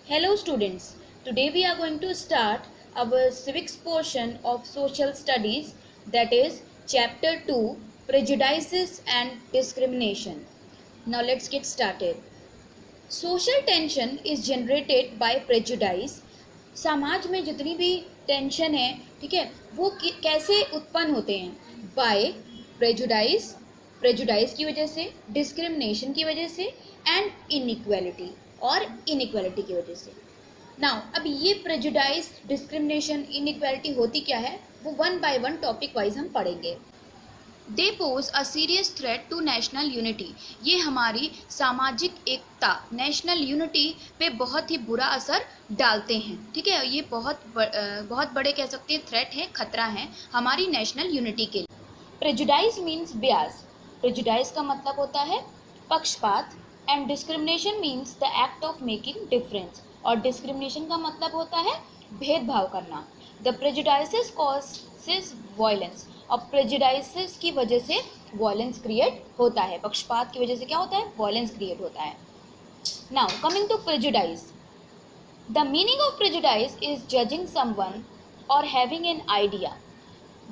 Hello students, today we are going to start our civics portion of social studies, that is chapter 2, prejudices and discrimination. Now let's get started. Social tension is generated by prejudice. समाज में जितनी भी tension है, ठीक है, वो कैसे उत्पन्न होते हैं? बाय प्रेजुडाइज, प्रेजुडाइज की वजह से, डिस्क्रिमिनेशन की वजह से एंड इनइक्वालिटी और इनइक्वालिटी की वजह से। नाउ अब ये प्रेजुडाइज, डिस्क्रिमिनेशन, इनइक्वालिटी होती क्या है, वो one by one topic wise हम पढ़ेंगे। They pose a serious threat to national unity. ये हमारी सामाजिक एकता, नेशनल यूनिटी पे बहुत ही बुरा असर डालते हैं, ठीक है। ये बहुत बड़े कह सकते हैं थ्रेट है, खतरा है हमारी नेशनल यूनिटी के लिए। Prejudice means Beas. प्रेजुडाइज का मतलब होता है पक्षपात and discrimination means the act of making difference. और डिस्क्रिमिनेशन का मतलब होता है भेदभाव करना। The prejudices causes violence. और प्रेजुडाइसेस की वजह से वायलेंस क्रिएट होता है, पक्षपात की वजह से क्या होता है, वायलेंस क्रिएट होता है। Now coming to prejudice, the meaning of prejudice is judging someone or having an idea.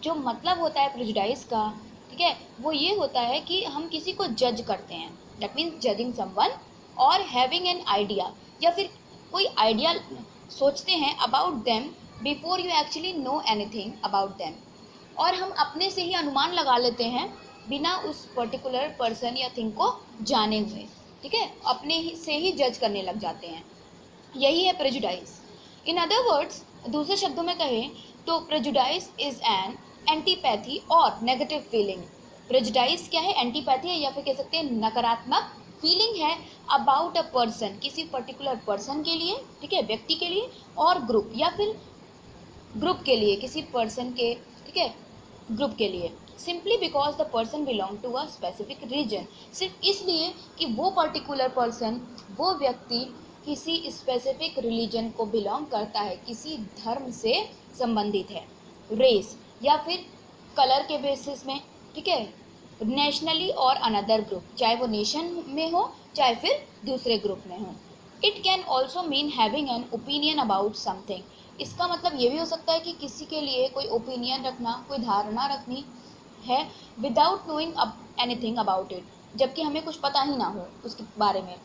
जो मतलब होता है प्रेजुडाइज का, ठीक है, वो ये होता है कि हम किसी को जज करते हैं, that means judging someone, or having an idea, या फिर कोई आइडिया सोचते हैं about them before you actually know anything about them. और हम अपने से ही अनुमान लगा लेते हैं बिना उस पर्टिकुलर पर्सन या थिंग को जाने हुए, ठीक है, अपने से ही जज करने लग जाते हैं। यही है प्रेजुडाइज। इन अदर वर्ड्स, दूसरे शब्दों में कहें तो प्रेजुडाइज इज एन एंटीपैथी और नेगेटिव फीलिंग। प्रेजुडाइज क्या है, एंटीपैथी है, या फिर कह सकते हैं नकारात्मक फीलिंग है अबाउट अ पर्सन, किसी पर्टिकुलर पर्सन के लिए, ठीक है, व्यक्ति के लिए, और ग्रुप, या फिर ग्रुप के लिए, किसी पर्सन के, ठीक है, ग्रुप के लिए। Simply because the person belong to a specific region. सिर्फ इसलिए कि वो पर्टिकुलर पर्सन, वो व्यक्ति किसी स्पेसिफिक रिलीजन को बिलोंग करता है, किसी धर्म से संबंधित है, रेस या फिर कलर के बेसिस में, ठीक है, नेशनली और अनदर ग्रुप, चाहे वो नेशन में हो चाहे फिर दूसरे ग्रुप में हो। It can also mean having an opinion about something. इसका मतलब ये भी हो सकता है कि किसी के लिए कोई ओपिनियन रखना, कोई धारणा रखनी है without knowing anything about it, जबकि हमें कुछ पता ही ना हो उसके बारे में।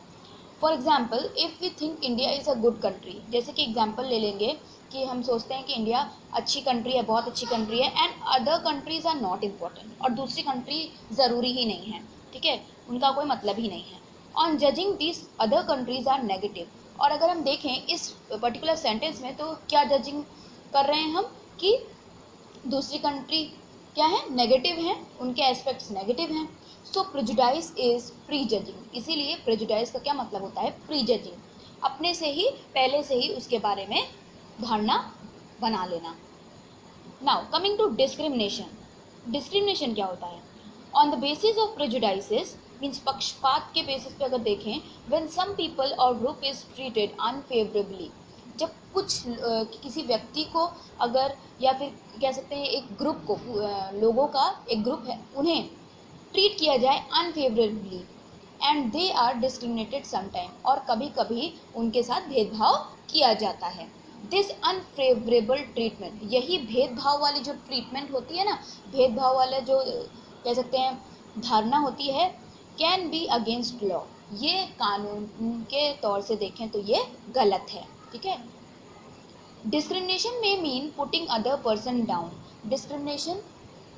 For example, if we think India is a good country, जैसे कि एग्जाम्पल ले लेंगे कि हम सोचते हैं कि इंडिया अच्छी कंट्री है, बहुत अच्छी कंट्री है, and other countries are not important, और दूसरी कंट्री ज़रूरी ही नहीं है, ठीक है, उनका कोई मतलब ही नहीं है। On judging this other countries are negative. और अगर हम देखें इस पर्टिकुलर सेंटेंस में, तो क्या जजिंग कर रहे हैं हम कि दूसरी कंट्री क्या है, नेगेटिव है, उनके एस्पेक्ट्स नेगेटिव हैं। सो प्रेजुडाइज इज प्री जजिंग। इसीलिए प्रेजुडाइज का क्या मतलब होता है, प्री जजिंग, अपने से ही, पहले से ही उसके बारे में धारणा बना लेना। Now coming to discrimination. Discrimination क्या होता है? On the basis of prejudices means पक्षपात के बेसिस पे अगर देखें, व्हेन सम पीपल और ग्रुप इज ट्रीटेड अनफेवरेबली, जब कुछ किसी व्यक्ति को अगर, या फिर कह सकते हैं एक ग्रुप को, लोगों का एक ग्रुप है, उन्हें ट्रीट किया जाए unfavourably and they are discriminated sometime, और कभी कभी उनके साथ भेदभाव किया जाता है। दिस अनफेवरेबल ट्रीटमेंट, यही भेदभाव वाली जो ट्रीटमेंट होती है ना, भेदभाव वाला जो कह सकते हैं धारणा होती है, कैन बी अगेंस्ट लॉ। ये कानून के तौर से देखें तो ये गलत है, ठीक है। डिस्क्रिमिनेशन में mean putting other person down. Discrimination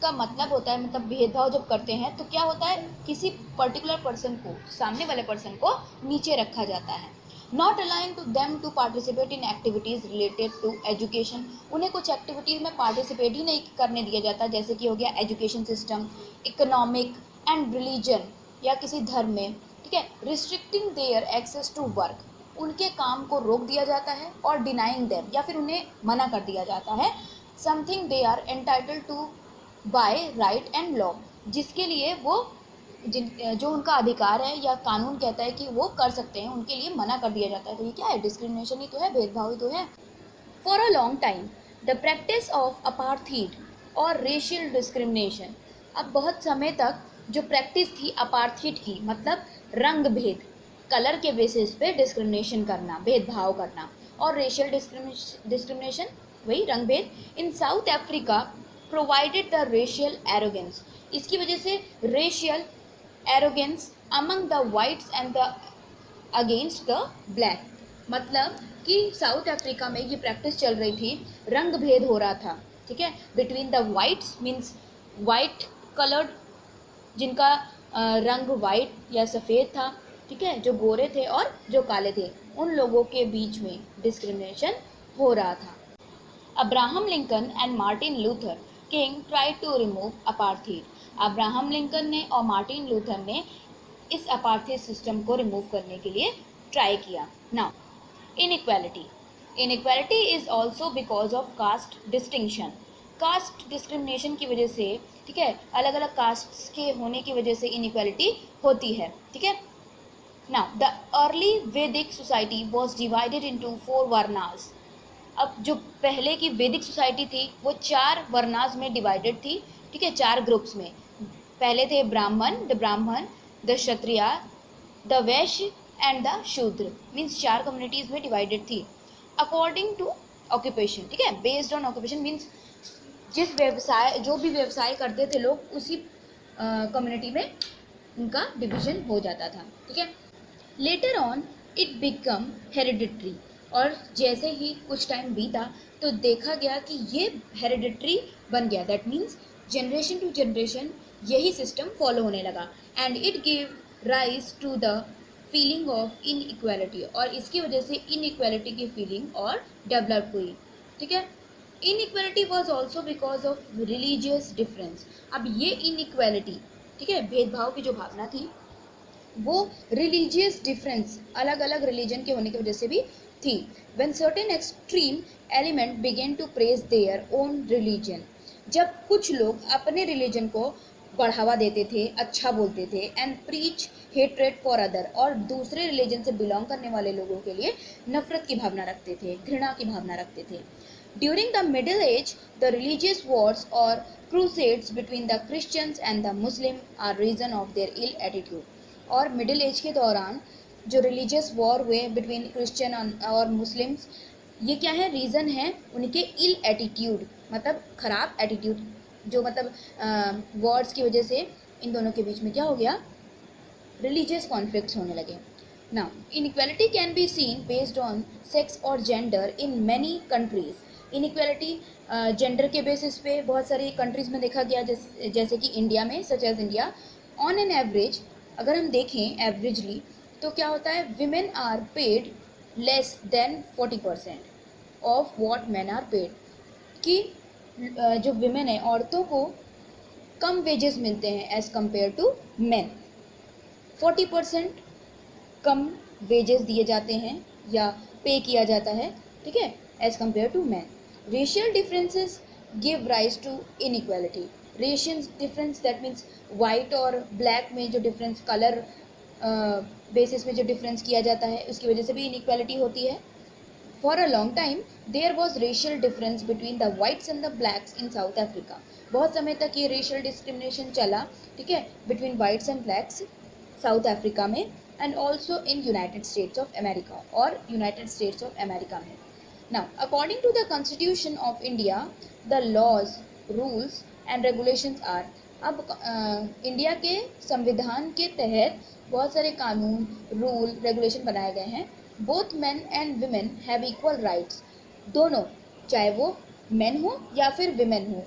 का मतलब होता है, मतलब भेदभाव जब करते हैं तो क्या होता है, किसी पर्टिकुलर पर्सन को, सामने वाले पर्सन को नीचे रखा जाता है। Not allowing to them to participate in activities related to education. उन्हें कुछ एक्टिविटीज़ में पार्टिसिपेट ही नहीं करने दिया जाता, जैसे कि हो गया education system, economic and religion, या किसी धर्म में, ठीक है। Restricting their access to work, उनके काम को रोक दिया जाता है, और डिनाइंग देम, या फिर उन्हें मना कर दिया जाता है, something they are entitled to by right and law, जिसके लिए वो जो उनका अधिकार है या कानून कहता है कि वो कर सकते हैं, उनके लिए मना कर दिया जाता है। तो ये क्या है, डिस्क्रिमिनेशन ही तो है, भेदभाव ही तो है। For a long time the practice of apartheid और रेशियल डिस्क्रिमिनेशन। अब बहुत समय तक जो प्रैक्टिस थी अपार्थीड की, मतलब रंग भेद, कलर के बेसिस पे डिस्क्रिमिनेशन करना, भेदभाव करना। और रेशियल डिस्क्रिमिनेशन वही रंग भेद। In South Africa provided the racial arrogance, इसकी वजह से racial arrogance among the whites and the against the black, मतलब कि साउथ अफ्रीका में ये प्रैक्टिस चल रही थी, रंग भेद हो रहा था, ठीक है, between the whites means white coloured, जिनका रंग वाइट या सफ़ेद था, ठीक है, जो गोरे थे और जो काले थे, उन लोगों के बीच में डिस्क्रिमिनेशन हो रहा था। Abraham Lincoln and Martin Luther King try to remove apartheid, Abraham Lincoln ने और मार्टिन लूथर ने इस अपार्थीड सिस्टम को रिमूव करने के लिए ट्राई किया। Now inequality, inequality is also because of caste distinction, caste discrimination की वजह से, ठीक है, अलग अलग कास्ट के होने की वजह से इनइक्वालिटी होती है, ठीक है। नाउ द अर्ली वैदिक सोसाइटी वॉज डिवाइडेड इंटू 4 वर्नास, अब जो पहले की वैदिक सोसाइटी थी वो 4 वर्नास में डिवाइडेड थी, ठीक है, 4 ग्रुप्स में। पहले थे ब्राह्मण, the Kshatriya, the Vysya and the शूद्र, मीन्स 4 कम्युनिटीज में डिवाइडेड थी अकॉर्डिंग टू ऑक्यूपेशन, ठीक है, बेस्ड ऑन ऑक्यूपेशन, मीन्स जिस व्यवसाय, जो भी व्यवसाय करते थे लोग, उसी कम्युनिटी में उनका डिवीजन हो जाता था, ठीक है। Later on it become hereditary, और जैसे ही कुछ टाइम बीता तो देखा गया कि ये हेरिडिटरी बन गया, that means generation to generation यही सिस्टम फॉलो होने लगा, and it give rise to the feeling of inequality, और इसकी वजह से इनइक्वालिटी की फीलिंग और डेवलप हुई, ठीक है। Inequality was also because of religious difference, अब ये इनइक्वालिटी, ठीक है, भेदभाव की जो भावना थी वो रिलीजियस डिफरेंस, अलग अलग रिलीजन के होने की वजह से भी थी। When certain extreme element begin to praise their own religion, जब कुछ लोग अपने रिलीजन को बढ़ावा देते थे, अच्छा बोलते थे, and preach hatred for other, और दूसरे रिलीजन से बिलोंग करने वाले लोगों के लिए नफरत की भावना रखते थे, घृणा की भावना रखते थे। During the middle age the religious wars और crusades between the Christians and the Muslim are reason of their ill attitude, और मिडिल एज के दौरान जो रिलीजियस वॉर हुए बिटवीन क्रिश्चियन और मुस्लिम्स, ये क्या है, रीज़न है उनके इल एटीट्यूड, मतलब ख़राब एटीट्यूड, जो मतलब वॉर्स की वजह से इन दोनों के बीच में क्या हो गया, रिलीजियस कॉन्फ्लिक्ट्स होने लगे। Now inequality can be seen based on sex और gender in many countries, inequality gender के बेसिस पे बहुत सारी कंट्रीज़ में देखा गया, जैसे कि इंडिया में, such as India. On an average, अगर हम देखें एवरेजली, तो क्या होता है, women are paid less than 40% of what man are paid, कि जो विमेन है, औरतों को कम वेजेस मिलते हैं एज कम्पेयर टू मैन, 40% कम वेजेस दिए जाते हैं या पे किया जाता है, ठीक है, as compare to man. Racial differences give rise to inequality, racial difference that means white और ब्लैक में जो डिफरेंस, कलर बेसिस में जो डिफरेंस किया जाता है, उसकी वजह से भी इनइक्वालिटी होती है। For a long time there was racial difference between the whites and the blacks in South Africa, बहुत समय तक ये रेशियल डिस्क्रिमिनेशन चला, ठीक है, between whites and blacks South Africa में, and also in United States of America, और United States of America में। Now according to the constitution of India the laws, rules and regulations are, अब India के संविधान के तहत बहुत सारे कानून, रूल, रेगुलेशन बनाए गए हैं। Both men and women have equal rights, दोनों, चाहे वो मेन हो या फिर विमेन हो,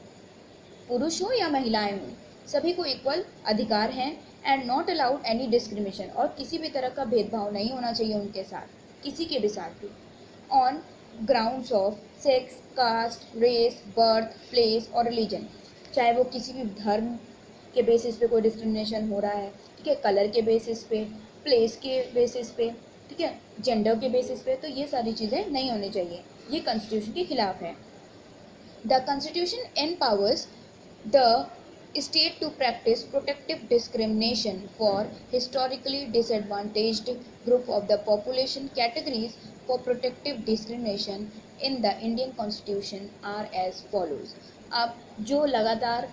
पुरुष हो या महिलाएं हों, सभी को इक्वल अधिकार हैं, and not allowed any discrimination, और किसी भी तरह का भेदभाव नहीं होना चाहिए उनके साथ, किसी के भी साथ भी, on grounds of sex, caste, race, birth, place और रिलीजन, चाहे वो किसी भी धर्म के बेसिस पे कोई डिस्क्रिमिनेशन हो रहा है, ठीक है, कलर के बेसिस पे, प्लेस के बेसिस पे, ठीक है, जेंडर के बेसिस पे, तो ये सारी चीज़ें नहीं होनी चाहिए, ये कॉन्स्टिट्यूशन के खिलाफ है। The constitution empowers the state to practice protective discrimination for historically disadvantaged group of the population categories for protective discrimination in the Indian Constitution are as follows। अब जो लगातार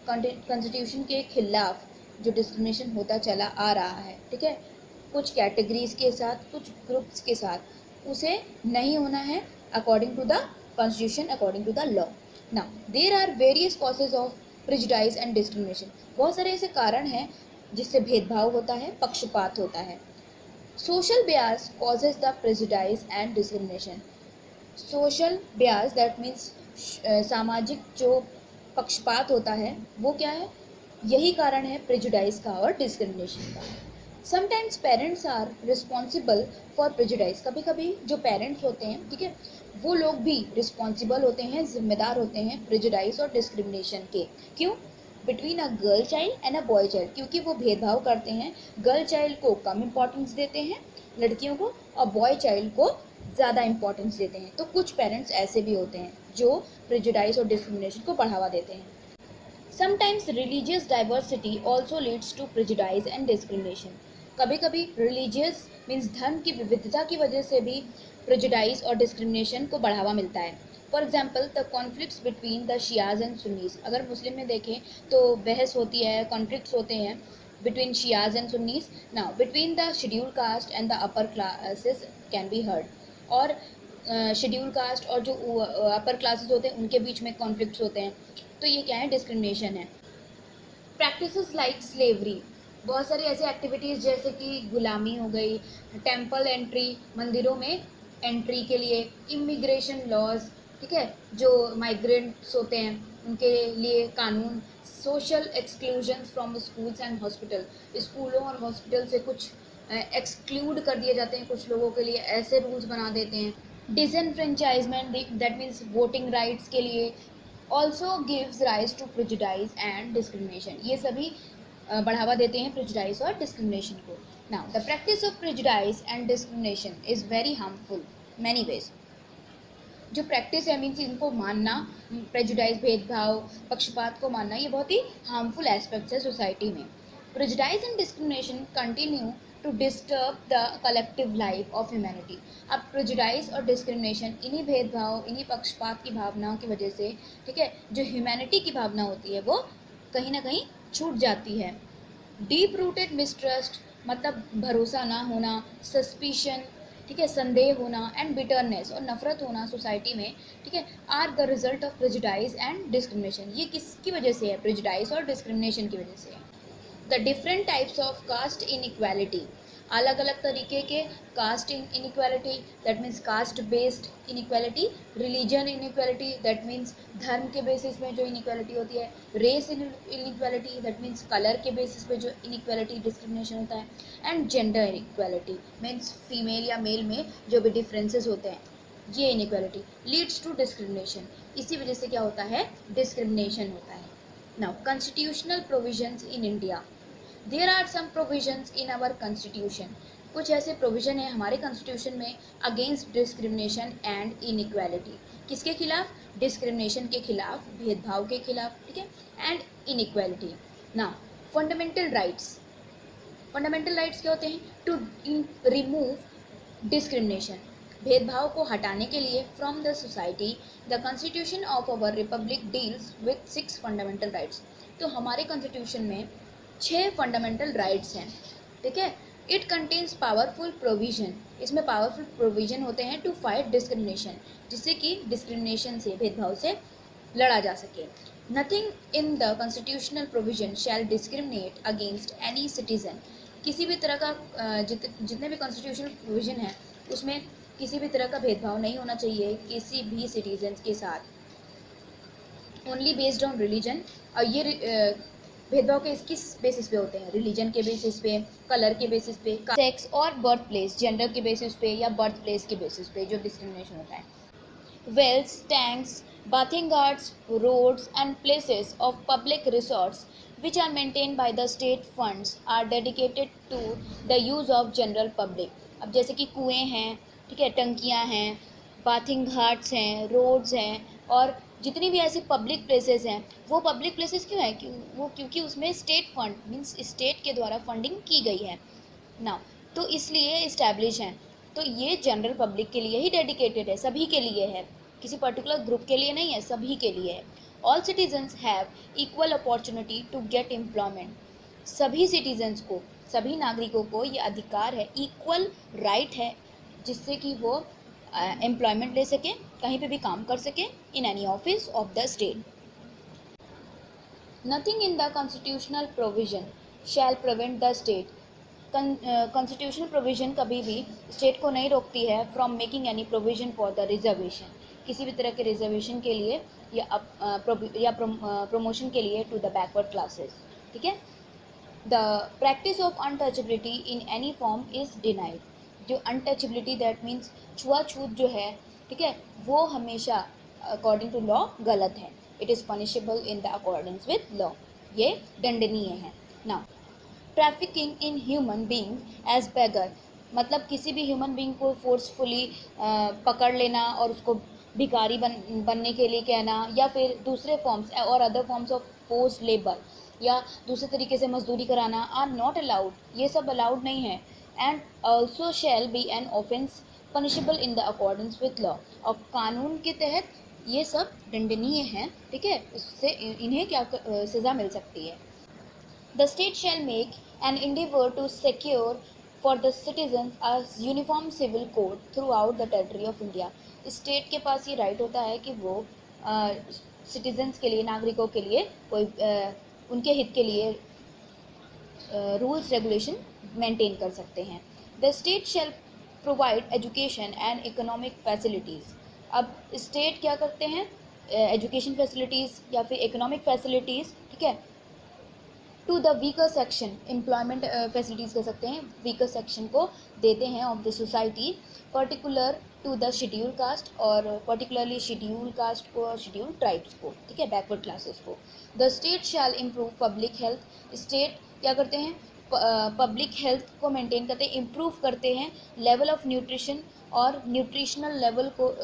कॉन्स्टिट्यूशन के खिलाफ जो डिस्क्रिमिनेशन होता चला आ रहा है, ठीक है, कुछ कैटेगरीज के साथ, कुछ ग्रुप्स के साथ, उसे नहीं होना है according to the constitution, according to the law. Now there are various causes of prejudice and discrimination. बहुत सारे ऐसे कारण हैं जिससे भेदभाव होता है, पक्षपात होता है। Social bias causes the prejudice and discrimination. Social bias that means सामाजिक जो पक्षपात होता है वो क्या है, यही कारण है प्रेजुडाइज का और डिस्क्रिमिनेशन का। Sometimes parents are responsible for prejudice. कभी कभी जो पेरेंट्स होते हैं, ठीक है, वो लोग भी रिस्पॉन्सिबल होते हैं, जिम्मेदार होते हैं प्रेजुडाइज और डिस्क्रिमिनेशन के। क्यों? Between a girl child and a boy child, क्योंकि वो भेदभाव करते हैं, गर्ल चाइल्ड को कम इम्पोर्टेंस देते हैं लड़कियों को, और बॉय चाइल्ड को ज़्यादा इम्पोर्टेंस देते हैं। तो कुछ पेरेंट्स ऐसे भी होते हैं जो प्रेजुडाइज और डिस्क्रिमिनेशन को बढ़ावा देते हैं। Sometimes religious diversity also leads to prejudice and discrimination. कभी कभी रिलीजियस मीन्स धर्म की विविधता की वजह से भी प्रेजुडाइज और डिस्क्रिमिनेशन को बढ़ावा मिलता है। For example the conflicts between the Shias and Sunnis. अगर मुस्लिम में देखें तो बहस होती है, कॉन्फ्लिक्ट्स होते हैं between Shias and Sunnis. Now between the schedule caste and the upper classes can be heard. और शेड्यूल कास्ट और जो अपर क्लासेस होते हैं उनके बीच में कॉन्फ्लिक्ट्स होते हैं। तो ये क्या है? डिस्क्रिमिनेशन है। प्रैक्टिसेस लाइक स्लेवरी, बहुत सारी ऐसी एक्टिविटीज़ जैसे कि गुलामी हो गई, टेम्पल एंट्री, मंदिरों में एंट्री के लिए, इमिग्रेशन लॉज, ठीक है, जो माइग्रेंट्स होते हैं उनके लिए कानून, social exclusion from schools and hospital, स्कूलों और हॉस्पिटल से कुछ एक्सक्लूड कर दिए जाते हैं कुछ लोगों के लिए, ऐसे रूल्स बना देते हैं। Disenfranchisement that means voting rights के लिए also gives rise to prejudice and discrimination. ये सभी बढ़ावा देते हैं प्रेजुडाइज और डिस्क्रिमिनेशन को। Now the practice of prejudice and discrimination is very harmful many ways. जो प्रैक्टिस है मीन्स इनको मानना, प्रेजुडाइज, भेदभाव, पक्षपात को मानना, ये बहुत ही हार्मफुल एस्पेक्ट्स है सोसाइटी में। Prejudice and discrimination continue to disturb the collective life of humanity. अब प्रेजुडाइज और डिस्क्रिमिनेशन, इन्हीं भेदभाव, इन्हीं पक्षपात की भावनाओं की वजह से, ठीक है, जो ह्यूमैनिटी की भावना होती है वो कहीं ना कहीं छूट जाती है। डीप रूटेड मिसट्रस्ट मतलब भरोसा ना होना, सस्पिशन, ठीक है, संदेह होना, एंड बिटरनेस और नफरत होना सोसाइटी में, ठीक है, are the result of prejudice and discrimination. ये किसकी वजह से है? प्रेजुडाइज और डिस्क्रिमिनेशन की वजह से है। The different types of caste inequality, अलग अलग तरीके के caste inequality that means caste based inequality, religion inequality that means धर्म के बेसिस में जो इनइक्वालिटी होती है, race inequality that means colour के बेसिस पे जो इनइक्वालिटी डिस्क्रिमिनेशन होता है, and gender inequality means female या मेल में जो भी डिफरेंसेस होते हैं, ये इनइक्वालिटी लीड्स टू डिस्क्रिमिनेशन। इसी वजह से क्या होता है? डिस्क्रिमिनेशन होता है। Now constitutional provisions in India, there are some provisions in our constitution. कुछ ऐसे प्रोविजन है हमारे कॉन्स्टिट्यूशन में अगेंस्ट डिस्क्रिमिनेशन एंड इनइक्वालिटी। किसके खिलाफ? डिस्क्रिमिनेशन के खिलाफ, भेदभाव के खिलाफ, ठीक है, and inequality. Now fundamental rights, fundamental rights क्या होते हैं? टू रिमूव डिस्क्रिमिनेशन, भेदभाव को हटाने के लिए from the society, the constitution of our Republic deals with 6 fundamental rights. तो हमारे कॉन्स्टिट्यूशन में 6 फंडामेंटल राइट्स हैं, ठीक है। इट कंटेन्स पावरफुल प्रोविजन, इसमें पावरफुल प्रोविजन होते हैं टू फाइट डिस्क्रिमिनेशन, जिससे कि डिस्क्रिमिनेशन से, भेदभाव से लड़ा जा सके। Nothing in the constitutional provision shall discriminate against any citizen. किसी भी तरह का जितने भी कॉन्स्टिट्यूशनल प्रोविजन है उसमें किसी भी तरह का भेदभाव नहीं होना चाहिए किसी भी सिटीजन के साथ। ओनली बेस्ड ऑन रिलीजन, और ये भेदभाव के किस बेसिस पे होते हैं? रिलीजन के बेसिस पे, कलर के बेसिस पे, सेक्स और बर्थ प्लेस, जेंडर के बेसिस पे या बर्थ प्लेस के बेसिस पे जो डिस्क्रिमिनेशन होता है। Wells, tanks, bathing gardens, roads and places of public resorts which are maintained by the state funds are dedicated to the use of general public। अब जैसे कि कुएं हैं, ठीक है, टंकियां हैं, बाथिंग घाट्स हैं, रोड्स हैं, और जितनी भी ऐसी पब्लिक प्लेसेस हैं, वो पब्लिक प्लेसेस क्यों हैं? क्योंकि उसमें स्टेट फंड मीन्स स्टेट के द्वारा फंडिंग की गई है ना, तो इसलिए इस्टेब्लिश हैं। तो ये जनरल पब्लिक के लिए ही डेडिकेटेड है, सभी के लिए है, किसी पर्टिकुलर ग्रुप के लिए नहीं है, सभी के लिए है। All citizens have equal opportunity to get employment, सभी सिटीजन्स को सभी नागरिकों को ये अधिकार है, इक्वल राइट है, जिससे कि वो एम्प्लॉयमेंट ले सके, कहीं पे भी काम कर सके in any office of the state. Nothing in the constitutional provision shall prevent the state. Constitutional provision कभी भी स्टेट को नहीं रोकती है from making any provision for the reservation, किसी भी तरह के रिजर्वेशन के लिए या प्रमोशन के लिए टू द बैकवर्ड क्लासेस। ठीक है। The practice of untouchability in any form is denied. जो अनटचेबिलिटी दैट मीन्स छुआछूत जो है, ठीक है, वो हमेशा अकॉर्डिंग टू लॉ गलत है। It is punishable in the accordance with law, ये दंडनीय है। Now trafficking in human being as beggar, मतलब किसी भी ह्यूमन बींग को फोर्सफुली पकड़ लेना और उसको भिखारी बनने के लिए कहना, या फिर दूसरे फॉर्म्स और other forms of force labour या दूसरे तरीके से मजदूरी कराना आर नॉट अलाउड, ये सब अलाउड नहीं है। And also shall be an offence punishable in the accordance with law, और कानून के तहत ये सब दंडनीय है। ठीक है, इससे इन्हें क्या सज़ा मिल सकती है। The state shall make an endeavor to secure for the citizens a uniform civil code throughout the territory of India. State के पास ये राइट होता है कि वो सिटीजन्स के लिए, नागरिकों के लिए कोई उनके हित के लिए रूल्स रेगुलेशन मेंटेन कर सकते हैं। The state shell provide education and economic facilities. अब स्टेट क्या करते हैं, एजुकेशन फैसिलिटीज़ या फिर इकोनॉमिक फैसिलिटीज़, ठीक है, to the weaker section, employment facilities कह सकते हैं, वीकर सेक्शन को देते हैं of the society, particular to the schedule caste, और पर्टिकुलरली शेड्यूल कास्ट को और शेड्यूल ट्राइब्स को, ठीक है, बैकवर्ड क्लासेस को। The state shall improve public health. State क्या करते हैं, पब्लिक हेल्थ को मेंटेन करते हैं, इम्प्रूव करते हैं लेवल ऑफ न्यूट्रिशन, और न्यूट्रिशनल लेवल को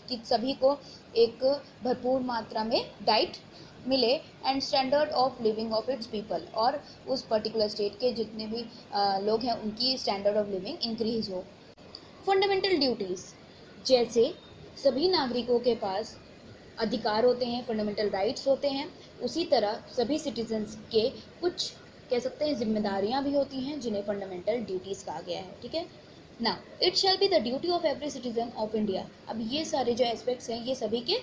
कि सभी को एक भरपूर मात्रा में डाइट मिले, and standard of living of its people, और उस पर्टिकुलर स्टेट के जितने भी लोग हैं उनकी स्टैंडर्ड ऑफ लिविंग इंक्रीज हो। फंडामेंटल ड्यूटीज़, जैसे सभी नागरिकों के पास अधिकार होते हैं, फंडामेंटल राइट्स होते हैं, उसी तरह सभी सिटीजन्स के कुछ कह सकते हैं जिम्मेदारियां भी होती हैं जिन्हें फंडामेंटल ड्यूटीज़ कहा गया है। ठीक है। ना it shall be the duty of every citizen of India. अब ये सारे जो एस्पेक्ट्स हैं ये सभी के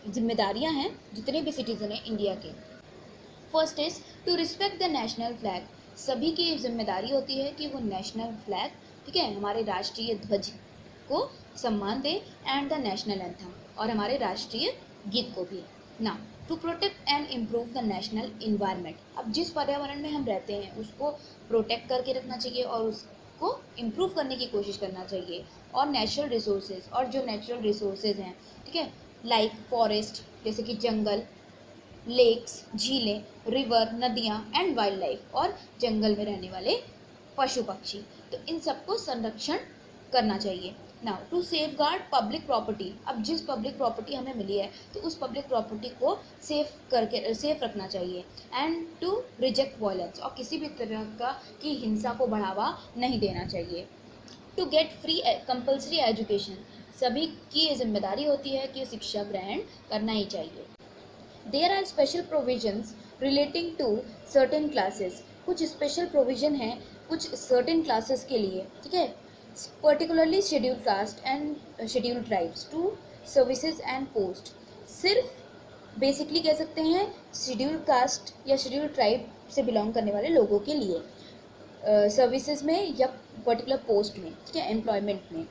जिम्मेदारियां हैं जितने भी सिटीजन हैं इंडिया के। First is to respect the national flag. सभी की जिम्मेदारी होती है कि वो नेशनल फ्लैग, ठीक है, हमारे राष्ट्रीय ध्वज को सम्मान दे, एंड द नेशनल एंथम, और हमारे राष्ट्रीय गीत को भी। ना to protect and improve the national environment. अब जिस पर्यावरण में हम रहते हैं उसको प्रोटेक्ट करके रखना चाहिए और उसको इम्प्रूव करने की कोशिश करना चाहिए। और नेचुरल रिसोर्सेज, और जो नेचुरल रिसोर्सेज हैं, ठीक है, लाइक फॉरेस्ट जैसे कि जंगल, लेक्स झीलें, रिवर नदियाँ, एंड वाइल्ड लाइफ, और जंगल में रहने वाले पशु पक्षी, तो इन सबको संरक्षण करना चाहिए। Now to safeguard public property. अब जिस पब्लिक प्रॉपर्टी हमें मिली है तो उस पब्लिक प्रॉपर्टी को सेफ रखना चाहिए। एंड टू रिजेक्ट वायलेंस, और किसी भी तरह की हिंसा को बढ़ावा नहीं देना चाहिए। To get free compulsory education, सभी की जिम्मेदारी होती है कि शिक्षा ग्रहण करना ही चाहिए। There are special provisions relating to certain classes. कुछ स्पेशल प्रोविजन है कुछ सर्टेन क्लासेस के लिए, ठीक है, particularly schedule caste and schedule tribes to services and post. सिर्फ बेसिकली कह सकते हैं शेड्यूल कास्ट या शेड्यूल ट्राइब से बिलोंग करने वाले लोगों के लिए सर्विसेज में या पर्टिकुलर पोस्ट में, ठीक है, एम्प्लॉयमेंट में।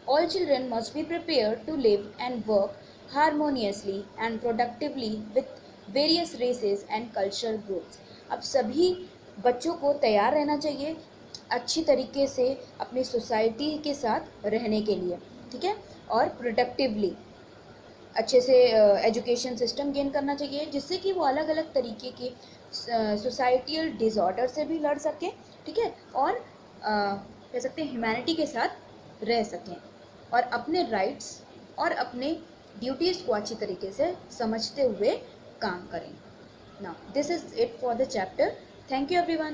All children must be prepared to live and work harmoniously and productively with various races and cultural groups। अब सभी बच्चों को तैयार रहना चाहिए अच्छी तरीके से अपनी सोसाइटी के साथ रहने के लिए, ठीक है, और प्रोडक्टिवली अच्छे से एजुकेशन सिस्टम गेन करना चाहिए, जिससे कि वो अलग अलग तरीके के सोसाइटियल डिसऑर्डर से भी लड़ सकें, ठीक है, और कह सकते हैं ह्यूमैनिटी के साथ रह सकें और अपने राइट्स और अपने ड्यूटीज़ को अच्छी तरीके से समझते हुए काम करें। Now this is it for the chapter. Thank you everyone.